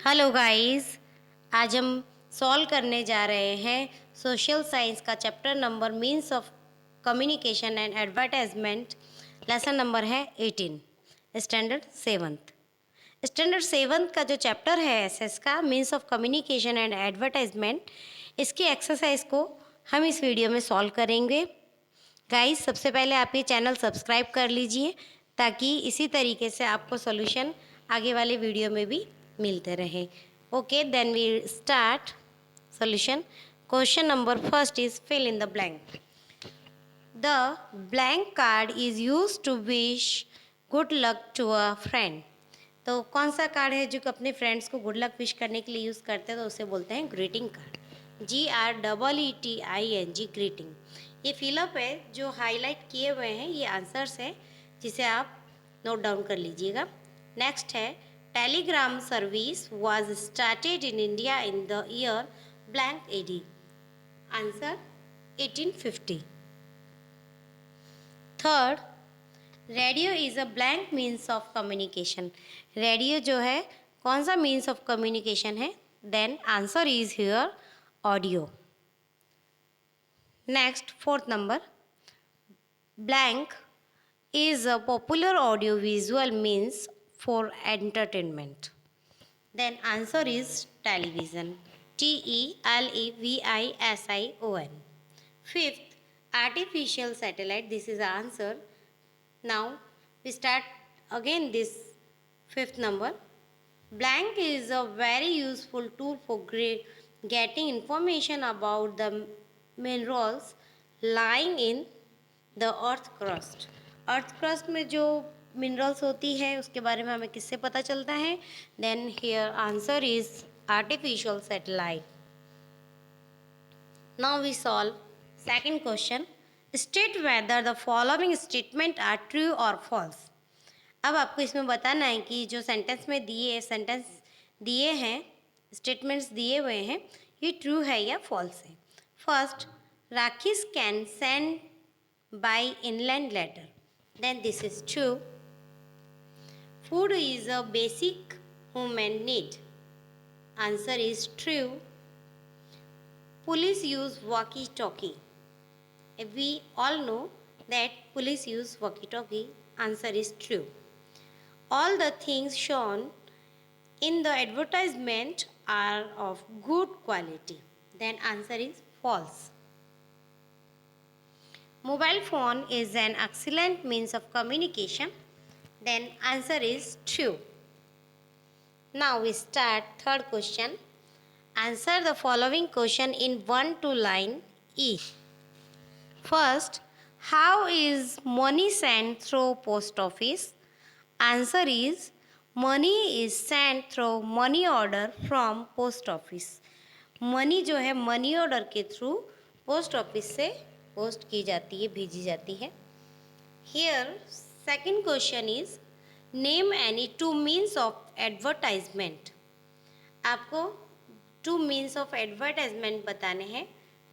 Hello guys, आज हम solve करने जा रहे हैं सोशल साइंस का chapter number means of communication and advertisement. Lesson number है 18, स्टैंडर्ड सेवन्थ। स्टैंडर्ड सेवन्थ का जो चैप्टर है एसएस का means of communication and advertisement, इसकी एक्सरसाइज को हम इस वीडियो में सॉल्व करेंगे। गाइस, सबसे पहले आप ये चैनल सब्सक्राइब कर लीजिए ताकि इसी तरीके से आपको सॉल्यूशन आगे वाले वीडियो में भी मिलते रहे। Okay, then we start solution. Question number first is fill in the blank. The blank card is use to wish good luck to a friend. तो कौन सा कार्ड है जो अपने फ्रेंड्स को गुड लक विश करने के लिए यूज़ करते हैं, तो उसे बोलते हैं ग्रीटिंग कार्ड। GREETING, greeting. ये फिलअप है, जो हाईलाइट किए हुए हैं ये आंसर्स हैं, जिसे आप नोट डाउन कर लीजिएगा। नेक्स्ट है telegram service was started in India in the year blank AD. Answer 1850। Third, radio is a blank means of communication. Radio जो है कौन सा मीन्स ऑफ कम्युनिकेशन है? Then answer is here audio. Next fourth number, blank is a popular audio visual means for entertainment. Then answer is television. TELEVISION. Fifth, artificial satellite. This is the answer. Now we start again this fifth number. Blank is a very useful tool for getting information about the minerals lying in the earth crust. Earth crust में जो minerals होती है उसके बारे में हमें किससे पता चलता है? Then here answer is artificial satellite. Now we solve second question. State whether the following statement are true और फॉल्स। अब आपको इसमें बताना है कि जो सेंटेंस दिए हैं, स्टेटमेंट्स दिए हुए हैं, ये ट्रू है या फॉल्स है। First, rakhis can send by inland letter. Then this is true. Food is a basic human need. Answer is true. Police use walkie-talkie. We all know that police use walkie-talkie. Answer is true. All the things shown in the advertisement are of good quality. Then answer is false. Mobile phone is an excellent means of communication. Then answer is true. Now we start third question. Answer the following question in 1-2 line each. First, how is money sent through post office? Answer is money is sent through money order from post office. Money जो है money order के through post office से post की जाती है, भेजी जाती है। Here second question is name any two means of advertisement. आपको टू मीन्स ऑफ एडवर्टाइजमेंट बताने हैं,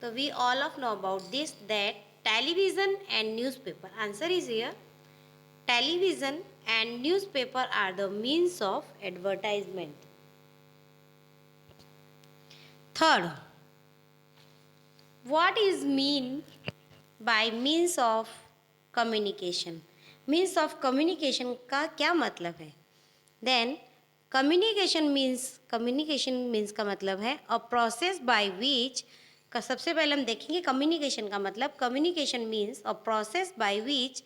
तो we all of know about this that television and newspaper. Answer is here television and newspaper are the means of advertisement. Third, what is mean by means of communication? means of communication का क्या मतलब है? then communication means का मतलब है a process by which का सबसे पहले हम देखेंगे communication का मतलब। communication means a process by which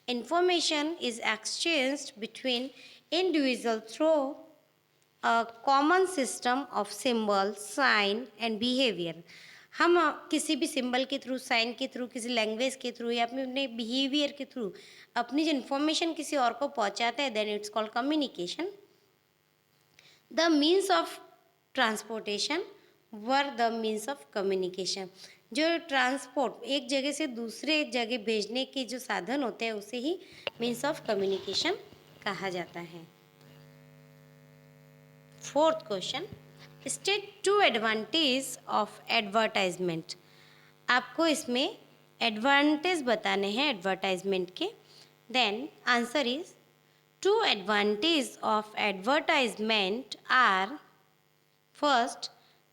information is exchanged between individual through a common system of symbol, sign and behavior. हम किसी भी सिंबल के थ्रू, साइन के थ्रू, किसी लैंग्वेज के थ्रू या अपने बिहेवियर के थ्रू अपनी जो इन्फॉर्मेशन किसी और को पहुंचाते हैं, then it's called communication. The means of transportation were the means of communication. जो ट्रांसपोर्ट एक जगह से दूसरे जगह भेजने के जो साधन होते हैं उसे ही मीन्स ऑफ कम्युनिकेशन कहा जाता है। Fourth question, state two advantage of advertisement. आपको इसमें एडवांटेज बताने हैं एडवर्टाइजमेंट के। Then answer is two advantage of advertisement are First,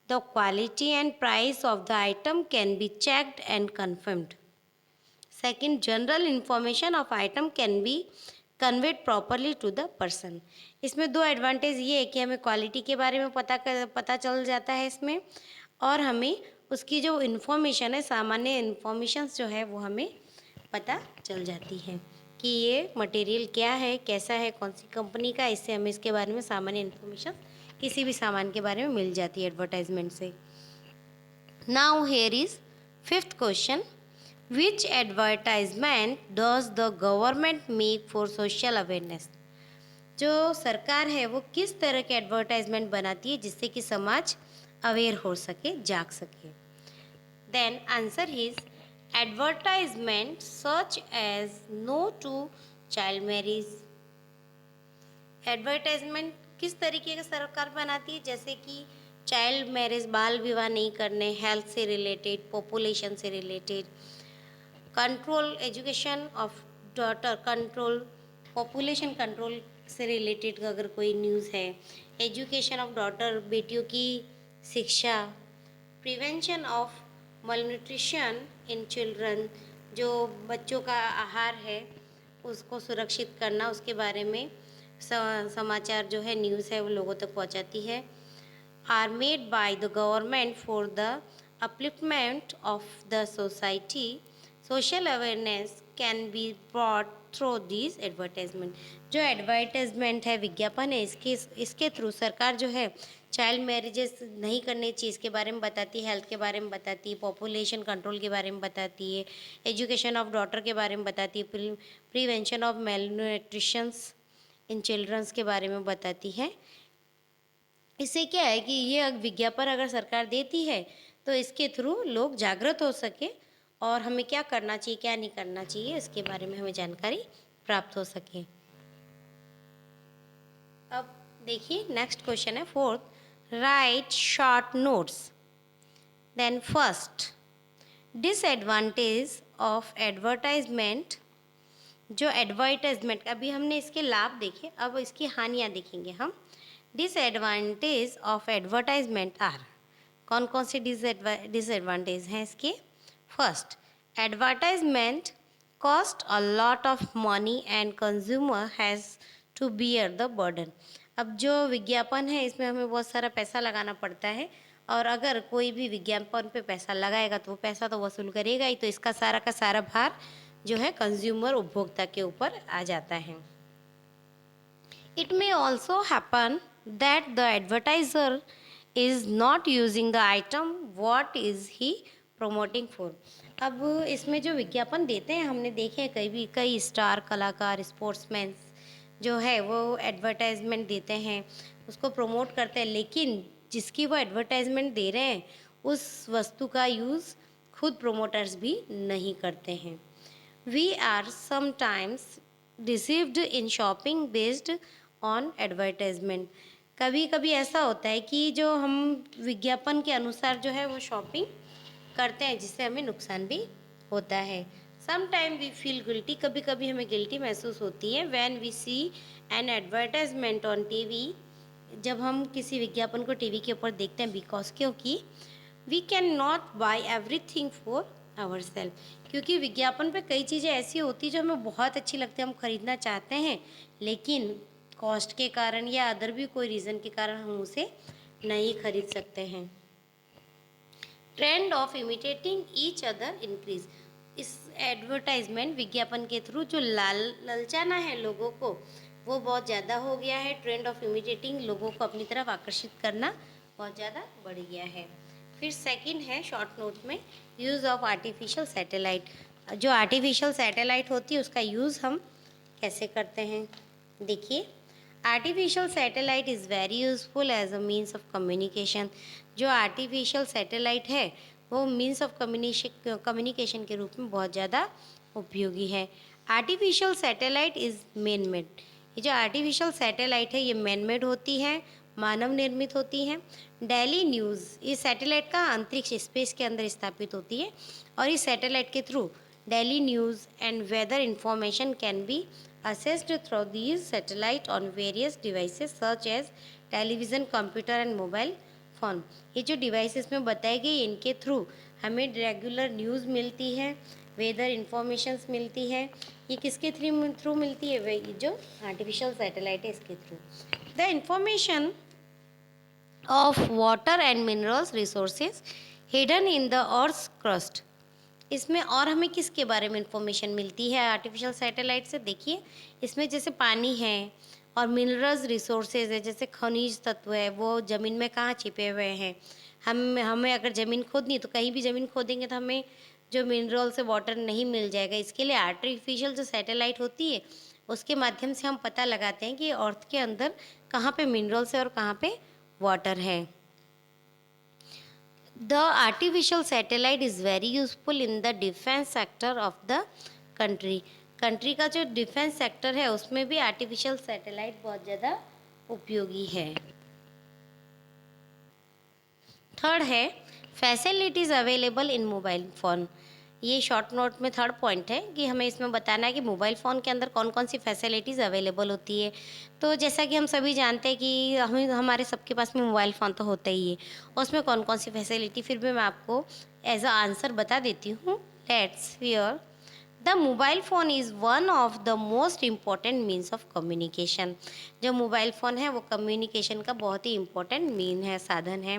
the quality and price of the item can be checked and confirmed. Second, general information of item can be conveyed properly to the person. इसमें दो advantage ये है कि हमें quality के बारे में पता चल जाता है इसमें, और हमें उसकी जो इन्फॉर्मेशन है, सामान्य इन्फॉर्मेशंस जो है वो हमें पता चल जाती है कि ये मटेरियल क्या है, कैसा है, कौन सी कंपनी का। इससे हमें इसके बारे में सामान्य इन्फॉर्मेशन किसी भी सामान के बारे में मिल जाती है एडवर्टाइजमेंट से। Now here is fifth question, which advertisement does the government make for social awareness. जो सरकार है वो किस तरह के एडवर्टाइजमेंट बनाती है जिससे कि समाज अवेयर हो सके, जाग सके। Then answer is advertisement such as no to child marriage. Advertisement किस तरीके का सरकार बनाती है, जैसे कि चाइल्ड मैरिज, बाल विवाह नहीं करने, हेल्थ से रिलेटेड, पॉपुलेशन से related, control education of daughter, control population control से रिलेटेड अगर कोई न्यूज़ है, एजुकेशन ऑफ डॉटर, बेटियों की शिक्षा, prevention of malnutrition in children, जो बच्चों का आहार है उसको सुरक्षित करना, उसके बारे में समाचार जो है, न्यूज़ है, वो लोगों तक पहुंचाती है। Are made by the government for the upliftment of the society, social awareness can be brought through this advertisement. जो एडवर्टाइजमेंट है, विज्ञापन है, इसके थ्रू सरकार जो है चाइल्ड मैरिजेस नहीं करनी चाहिए इसके बारे में बताती है, हेल्थ के बारे में बताती है, पॉपुलेशन कंट्रोल के बारे में बताती है, एजुकेशन ऑफ डॉटर के बारे में बताती है, प्रिवेंशन ऑफ मेलन्यूट्रिशंस इन चिल्ड्रंस के बारे में बताती है। इससे क्या है कि ये विज्ञापन अगर सरकार देती है तो इसके थ्रू लोग जागृत हो सके और हमें क्या करना चाहिए, क्या नहीं करना चाहिए, इसके बारे में हमें जानकारी प्राप्त हो सके। अब देखिए नेक्स्ट क्वेश्चन है fourth, write short notes. Then first, disadvantage of advertisement. जो एडवर्टाइजमेंट, अभी हमने इसके लाभ देखे, अब इसकी हानियाँ देखेंगे हम। डिसएडवांटेज ऑफ एडवर्टाइजमेंट आर, कौन कौन से डिसएडवांटेज हैं इसके। First, advertisement cost a lot of money and consumer has to bear the burden. अब जो विज्ञापन है इसमें हमें बहुत सारा पैसा लगाना पड़ता है, और अगर कोई भी विज्ञापन पे पैसा लगाएगा तो वो पैसा तो वसूल करेगा ही, तो इसका सारा का सारा भार जो है कंज्यूमर, उपभोक्ता के ऊपर आ जाता है। It may also happen that the advertiser is not using the item what is he promoting for. अब इसमें जो विज्ञापन देते हैं, हमने देखे हैं कई स्टार कलाकार, स्पोर्ट्समैन जो है वो एडवर्टाइजमेंट देते हैं, उसको प्रमोट करते हैं, लेकिन जिसकी वो एडवर्टाइजमेंट दे रहे हैं उस वस्तु का यूज़ खुद प्रोमोटर्स भी नहीं करते हैं। We are sometimes deceived in shopping based on advertisement. कभी कभी ऐसा होता है कि जो हम विज्ञापन के अनुसार जो है वो शॉपिंग करते हैं, जिससे हमें नुकसान भी होता है। Some time we feel guilty, कभी कभी हमें गिल्टी महसूस होती है when we see an advertisement on TV, जब हम किसी विज्ञापन को टीवी के ऊपर देखते हैं, बिकॉज क्योंकि we can not buy everything for our self, क्योंकि विज्ञापन पे कई चीज़ें ऐसी होती जो हमें बहुत अच्छी लगती है, हम खरीदना चाहते हैं, लेकिन कॉस्ट के कारण या अदर भी कोई रीज़न के कारण हम उसे नहीं खरीद सकते हैं। Trend of imitating each other increase. इस एडवर्टाइजमेंट विज्ञापन के थ्रू जो ललचाना है लोगों को वो बहुत ज़्यादा हो गया है। ट्रेंड ऑफ इमिटेटिंग, लोगों को अपनी तरफ आकर्षित करना बहुत ज़्यादा बढ़ गया है। फिर सेकंड है शॉर्ट नोट में, यूज़ ऑफ आर्टिफिशियल सैटेलाइट। जो आर्टिफिशियल सैटेलाइट होती है उसका यूज़ हम कैसे करते हैं, देखिए। Artificial satellite is very useful as a means of communication. जो आर्टिफिशियल सैटेलाइट है वो मीन्स ऑफ कम्युनिकेशन के रूप में बहुत ज़्यादा उपयोगी है। Artificial satellite is man made. ये जो आर्टिफिशियल सैटेलाइट है ये मैन मेड होती है, मानव निर्मित होती है। डेली न्यूज़, इस सैटेलाइट का अंतरिक्ष स्पेस के अंदर स्थापित होती है, और इस सैटेलाइट के through daily news and weather information can be assessed through these satellite on various devices such as television, computer and mobile phone, ये जो डिवाइसेस में बताई गई इनके थ्रू हमें रेगुलर न्यूज़ मिलती है, वेदर इंफॉर्मेशंस मिलती है। ये किसके थ्रू मिलती है? वे जो आर्टिफिशियल सैटेलाइट है इसके through. The information of water and minerals resources hidden in the earth crust. इसमें और हमें किसके बारे में इंफॉर्मेशन मिलती है आर्टिफिशियल सैटेलाइट से? देखिए, इसमें जैसे पानी है और मिनरल्स रिसोर्सेज है, जैसे खनिज तत्व है, वो ज़मीन में कहाँ छिपे हुए हैं। हमें अगर ज़मीन खोदनी है तो कहीं भी ज़मीन खोदेंगे तो हमें जो मिनरल से वाटर नहीं मिल जाएगा। इसके लिए आर्टिफिशियल जो सैटेलाइट होती है उसके माध्यम से हम पता लगाते हैं कि अर्थ के अंदर कहाँ पे मिनरल्स है और कहाँ पे वाटर है। The artificial satellite is very useful in the defense sector of the country. Country का जो डिफेंस सेक्टर है उसमें भी आर्टिफिशियल सैटेलाइट बहुत ज़्यादा उपयोगी है। थर्ड है facilities available in mobile phone. ये शॉर्ट नोट में थर्ड पॉइंट है कि हमें इसमें बताना है कि मोबाइल फ़ोन के अंदर कौन कौन सी फैसिलिटीज़ अवेलेबल होती है। तो जैसा कि हम सभी जानते हैं कि हमारे सबके पास में मोबाइल फ़ोन तो होता ही है, उसमें कौन कौन सी फैसिलिटी फिर भी मैं आपको एज अ आंसर बता देती हूँ। Let's hear the mobile phone is one of the most important means of communication. जो मोबाइल फ़ोन है वो कम्युनिकेशन का बहुत ही इम्पोर्टेंट मीन है, साधन है।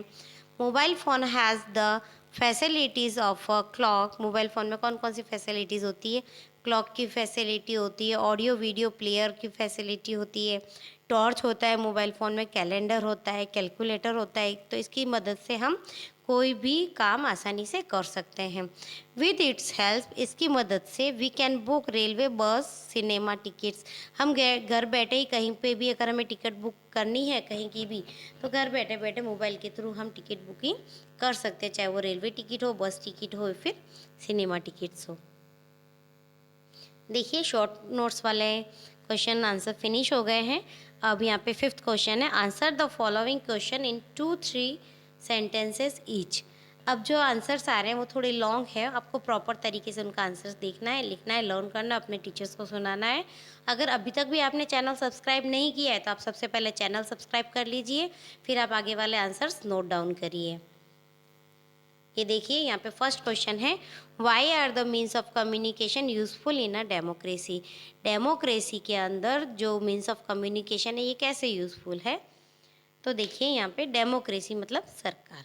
Mobile phone has the facilities of a clock. Mobile phone में कौन कौन सी फैसिलिटीज़ होती है? क्लॉक की फैसिलिटी होती है, ऑडियो वीडियो प्लेयर की फैसिलिटी होती है, टॉर्च होता है मोबाइल फ़ोन में, कैलेंडर होता है, कैलकुलेटर होता है। तो इसकी मदद से हम कोई भी काम आसानी से कर सकते हैं। विद इट्स हेल्प, इसकी मदद से वी कैन बुक रेलवे, बस, सिनेमा टिकट्स। हम घर बैठे ही कहीं पे भी अगर हमें टिकट बुक करनी है कहीं की भी, तो घर बैठे बैठे मोबाइल के थ्रू हम टिकट बुकिंग कर सकते हैं, चाहे वो रेलवे टिकट हो, बस टिकट हो, फिर सिनेमा टिकट्स हो। देखिए, शॉर्ट नोट्स वाले क्वेश्चन आंसर फिनिश हो गए हैं। अब यहाँ पे फिफ्थ क्वेश्चन है, answer the following question in 2-3 sentences each. अब जो आंसर्स आ रहे हैं वो थोड़े लॉन्ग है, आपको प्रॉपर तरीके से उनका आंसर्स देखना है, लिखना है, लर्न करना, अपने टीचर्स को सुनाना है। अगर अभी तक भी आपने चैनल सब्सक्राइब नहीं किया है तो आप सबसे पहले चैनल सब्सक्राइब कर लीजिए, फिर आप आगे वाले आंसर्स नोट डाउन करिए। ये देखिए, यहाँ पे फर्स्ट क्वेश्चन है, why are the means of communication useful in a democracy. Democracy के अंदर जो मीन्स ऑफ कम्युनिकेशन है ये कैसे यूजफुल है? तो देखिए, यहाँ पे डेमोक्रेसी मतलब सरकार।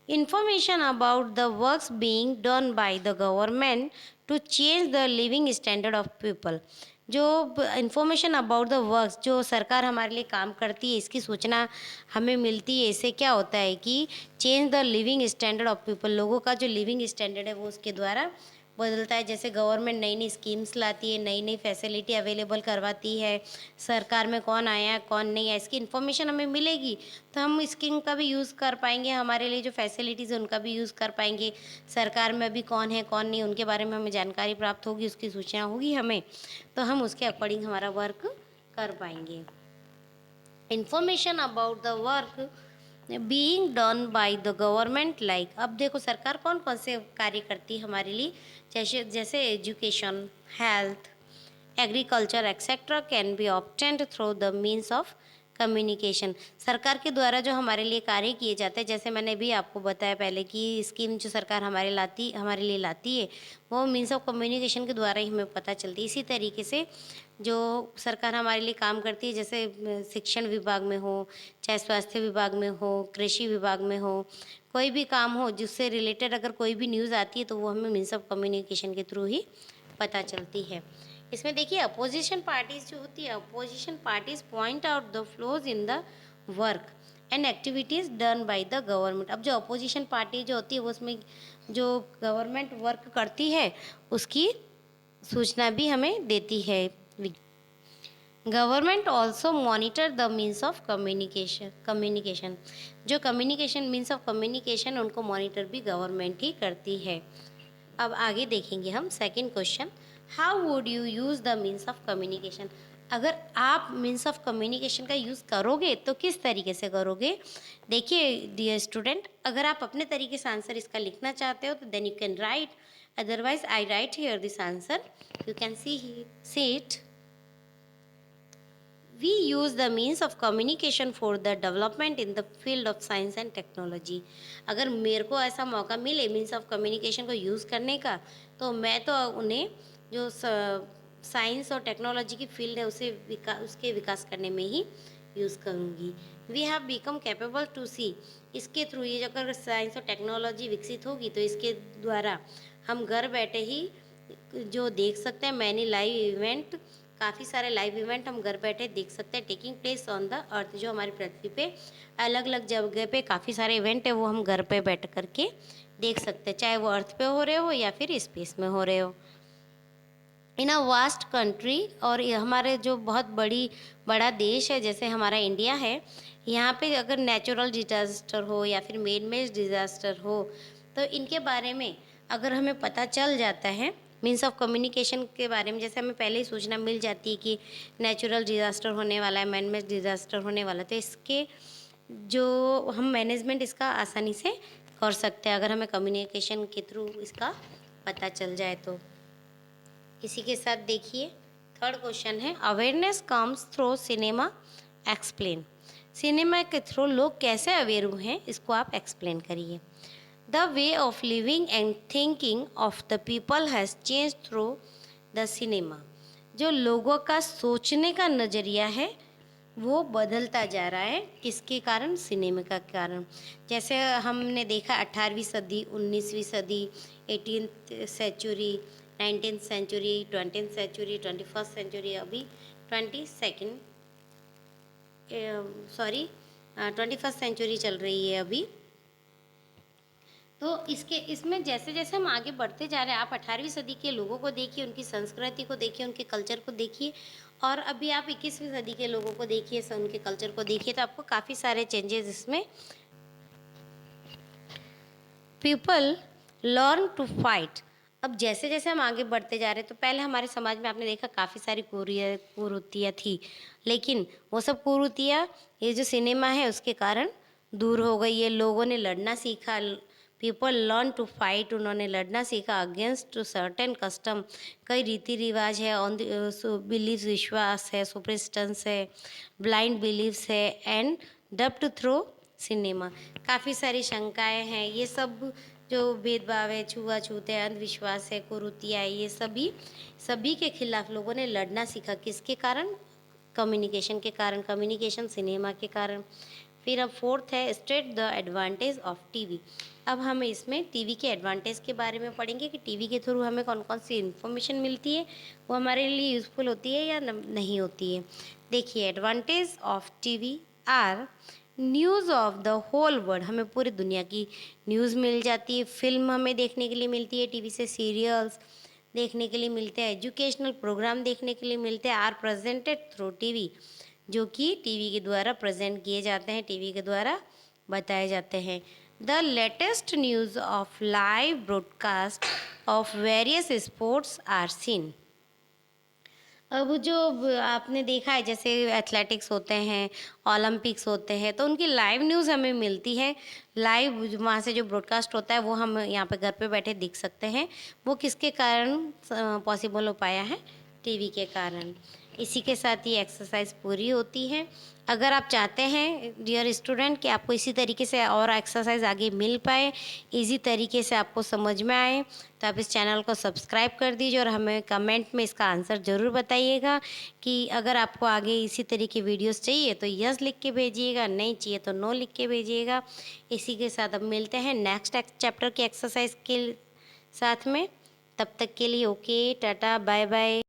Information about the works being done by the government to change the living standard of people. जो इंफॉर्मेशन अबाउट द वर्क्स जो सरकार हमारे लिए काम करती है इसकी सूचना हमें मिलती है। इससे क्या होता है कि change the living standard of people, लोगों का जो लिविंग स्टैंडर्ड है वो उसके द्वारा बदलता है। जैसे गवर्नमेंट नई नई स्कीम्स लाती है, नई नई फैसिलिटी अवेलेबल करवाती है, सरकार में कौन आया कौन नहीं आया इसकी इन्फॉर्मेशन हमें मिलेगी, तो हम स्कीम का भी यूज़ कर पाएंगे, हमारे लिए जो फैसिलिटीज़ है उनका भी यूज़ कर पाएंगे। सरकार में अभी कौन है कौन नहीं उनके बारे में हमें जानकारी प्राप्त होगी, उसकी सूचना होगी हमें, तो हम उसके अकॉर्डिंग हमारा वर्क कर पाएंगे। Information about the work being done by the government, like, अब देखो सरकार कौन कौन से कार्य करती है हमारे लिए, जैसे जैसे education, health, agriculture etcetera can be obtained through the means of communication. सरकार के द्वारा जो हमारे लिए कार्य किए जाते हैं, जैसे मैंने भी आपको बताया पहले कि स्कीम जो सरकार हमारे लिए लाती है वो मीन्स ऑफ कम्युनिकेशन के द्वारा ही हमें पता चलती है। इसी तरीके से जो सरकार हमारे लिए काम करती है, जैसे शिक्षण विभाग में हो, चाहे स्वास्थ्य विभाग में हो, कृषि विभाग में हो, कोई भी काम हो जिससे रिलेटेड अगर कोई भी न्यूज़ आती है तो वो हमें मीन्स ऑफ कम्युनिकेशन के थ्रू ही पता चलती है। इसमें देखिए, अपोजिशन पार्टीज जो होती है, opposition parties point out the flaws in the work and activities done by the government. अब जो अपोजिशन पार्टी जो होती है वो उसमें जो गवर्नमेंट वर्क करती है उसकी सूचना भी हमें देती है। Government also monitor the means of communication, जो कम्युनिकेशन मीन्स ऑफ कम्युनिकेशन उनको मॉनिटर भी गवर्नमेंट ही करती है। अब आगे देखेंगे हम second question, how would you use the means of communication. अगर आप मीन्स ऑफ कम्युनिकेशन का यूज़ करोगे तो किस तरीके से करोगे? देखिए डियर स्टूडेंट, अगर आप अपने तरीके से आंसर इसका लिखना चाहते हो तो then you can write, otherwise I write here this answer, you can see it. We use the means of communication for the development in the field of science and technology. अगर मेरे को ऐसा मौका मिले मीन्स ऑफ कम्युनिकेशन को use करने का, तो मैं तो उन्हें जो साइंस और टेक्नोलॉजी की फील्ड है उसके विकास करने में ही यूज़ करूँगी। We have become capable to see, इसके थ्रू ये अगर साइंस और टेक्नोलॉजी विकसित होगी तो इसके द्वारा हम घर बैठे ही जो देख सकते हैं मैनी लाइव इवेंट, काफ़ी सारे लाइव इवेंट हम घर बैठे देख सकते हैं taking place on the earth. जो हमारी पृथ्वी पे अलग अलग जगह पे काफ़ी सारे इवेंट है वो हम घर पे बैठ करके देख सकते हैं, चाहे वो अर्थ पे हो रहे हो या फिर स्पेस में हो रहे हो। इन अ वास्ट कंट्री, और ये हमारे जो बहुत बड़ा देश है जैसे हमारा इंडिया है, यहाँ पे अगर नेचुरल डिजास्टर हो या फिर मेड मेड डिजास्टर हो तो इनके बारे में अगर हमें पता चल जाता है मीन्स ऑफ कम्युनिकेशन के बारे में, जैसे हमें पहले ही सूचना मिल जाती है कि नेचुरल डिजास्टर होने वाला है, मैन मेड डिजास्टर होने वाला है, तो इसके जो हम मैनेजमेंट इसका आसानी से कर सकते हैं अगर हमें कम्युनिकेशन के थ्रू इसका पता चल जाए तो। इसी के साथ देखिए थर्ड क्वेश्चन है awareness comes through cinema explain. Cinema के थ्रू लोग कैसे अवेयर हुए हैं इसको आप एक्सप्लेन करिए। The way of living and thinking of the people has change through the cinema. जो लोगों का सोचने का नज़रिया है वो बदलता जा रहा है, किसके कारण? सिनेमा का कारण। जैसे हमने देखा 18वीं सदी, 19वीं सदी, 18th century, 19th century, 20th century, 21st century, अभी 21st सेंचुरी चल रही है अभी। तो इसमें जैसे जैसे हम आगे बढ़ते जा रहे हैं, आप 18वीं सदी के लोगों को देखिए, उनकी संस्कृति को देखिए, उनके कल्चर को देखिए, और अभी आप 21वीं सदी के लोगों को देखिए, उनके कल्चर को देखिए, तो आपको काफ़ी सारे चेंजेस इसमें। People learn to fight. अब जैसे जैसे हम आगे बढ़ते जा रहे हैं तो पहले हमारे समाज में आपने देखा काफ़ी सारी कुरीतियाँ थी, लेकिन वो सब कुरीतियाँ ये जो सिनेमा है उसके कारण दूर हो गई है। लोगों ने लड़ना सीखा, पीपल लर्न टू फाइट, उन्होंने लड़ना सीखा अगेंस्ट सर्टेन कस्टम। कई रीति रिवाज है, ऑन बिलीफ, विश्वास है, सुपरस्टिशंस है, ब्लाइंड बिलीव्स है, एंड डप्ट थ्रू सिनेमा। काफ़ी सारी शंकाएं हैं, ये सब जो भेदभाव है, छुआछूत है, अंधविश्वास है, कुरीतियाँ है, ये सभी के खिलाफ लोगों ने लड़ना सीखा। किसके कारण? कम्युनिकेशन के कारण, कम्युनिकेशन सिनेमा के कारण। फिर अब फोर्थ है state the advantage of TV. अब हम इसमें टीवी के एडवांटेज के बारे में पढ़ेंगे कि टीवी के थ्रू हमें कौन कौन सी इन्फॉर्मेशन मिलती है, वो हमारे लिए यूज़फुल होती है या नहीं होती है। देखिए advantage of TV are news of the whole world, हमें पूरी दुनिया की न्यूज़ मिल जाती है, फिल्म हमें देखने के लिए मिलती है, टीवी से सीरियल्स देखने के लिए मिलते हैं, एजुकेशनल प्रोग्राम देखने के लिए मिलते हैं, आर प्रेजेंटेड थ्रू टीवी, जो कि टीवी के द्वारा प्रेजेंट किए जाते हैं, टीवी के द्वारा बताए जाते हैं। The latest news of live broadcast of various sports are seen. अब जो आपने देखा है जैसे एथलेटिक्स होते हैं, ओलंपिक्स होते हैं, तो उनकी लाइव न्यूज़ हमें मिलती है, लाइव वहाँ से जो ब्रॉडकास्ट होता है वो हम यहाँ पे घर पे बैठे देख सकते हैं। वो किसके कारण पॉसिबल हो पाया है? टीवी के कारण। इसी के साथ ही एक्सरसाइज पूरी होती है। अगर आप चाहते हैं डियर स्टूडेंट कि आपको इसी तरीके से और एक्सरसाइज आगे मिल पाए, इजी तरीके से आपको समझ में आए, तो आप इस चैनल को सब्सक्राइब कर दीजिए और हमें कमेंट में इसका आंसर ज़रूर बताइएगा कि अगर आपको आगे इसी तरह की वीडियोस चाहिए तो यस लिख के भेजिएगा, नहीं चाहिए तो नो लिख के भेजिएगा। इसी के साथ अब मिलते हैं नेक्स्ट चैप्टर की एक्सरसाइज के साथ में। तब तक के लिए ओके, टाटा, बाय बाय।